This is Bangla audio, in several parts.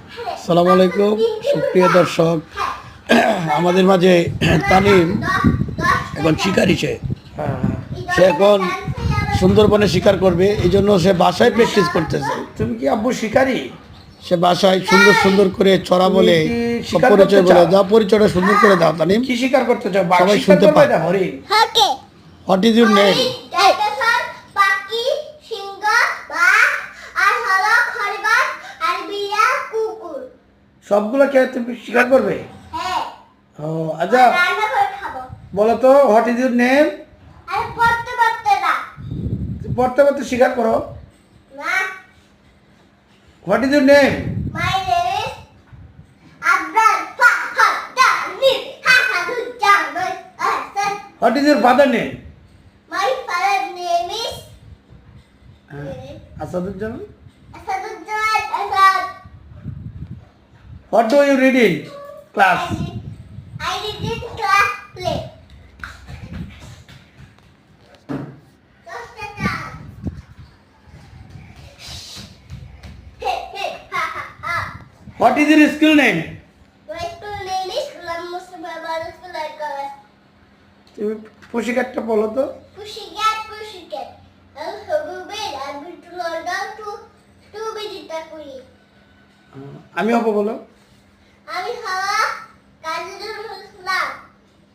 আসসালামু আলাইকুম সুপ্রিয় দর্শক, আমাদের মাঝে তানিম এখন শিকারি। সে এখন সুন্দরবনে শিকার করবে, এই জন্য সে বাসায় প্র্যাকটিস করতেছে। তুমি কি আব্বু শিকারি? সে বাসায় সুন্দর সুন্দর করে ছড়া বলে, পরিচয় বলে, যা পরিচয়টা সুন্দর করে দাও তানিম। কি শিকার করতে চাও? সবাই শুনতে পায়। হরিণ। What is your name? সবগুলো কে তুমি শিকার করবে? ও আচ্ছা, বলো তো হোয়াট ইজ ইউর নেম? পড়তে পড়তে শিকার করো। What is your name? What is your father name? Asaduzzaman. What do you read in class? I did in class play. Just a class. What is your school name? My school name is Gulam Mustafa Bala School at College. তুমি পুশিকাটটা বলো তো। Pussycat, pussycat. I'm so good. I'm going to learn down to visit the queen. আমি হবো বলো। আমি হওয়া কাজী নজরুল ইসলাম।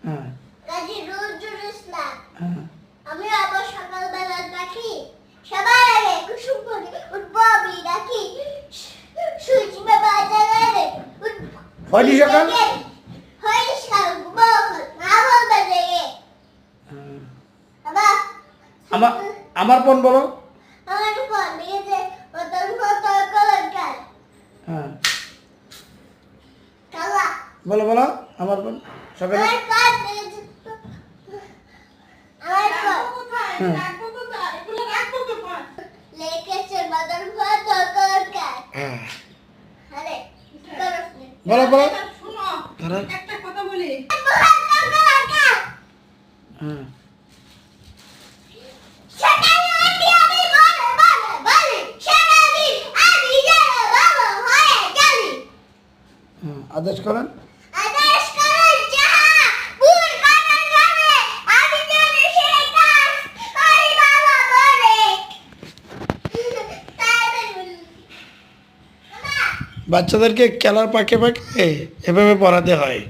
হ্যাঁ কাজী নজরুল ইসলাম। হ্যাঁ। আমি আবার সকালবেলা ডাকি, সবার আগে কুসুম করে উঠবো আমি ডাকি, সুইচ বাবা জাগালে উঠবো। হয়নি সকাল? হয়নি সকাল, ঘুমো না বলবে জেগে। বাবা আমার ফোন বলো। আমার ফোন দিয়েছে ওদের ফটো কলর কার। হ্যাঁ কালা বলো বলো আমার ফোন সকালে। আমার ফোন দিয়েছে, আমার ফোন হ্যাঁ লেখেছে ওদের ফটো কলর কার। হ্যাঁ আরে বলো বলো। শোনো, ধরো। একটা কথা বলি। হ্যাঁ আদেশ করেন। বাচ্চাদেরকে খেলার পাকে পাকে এভাবে পড়াতে হয়।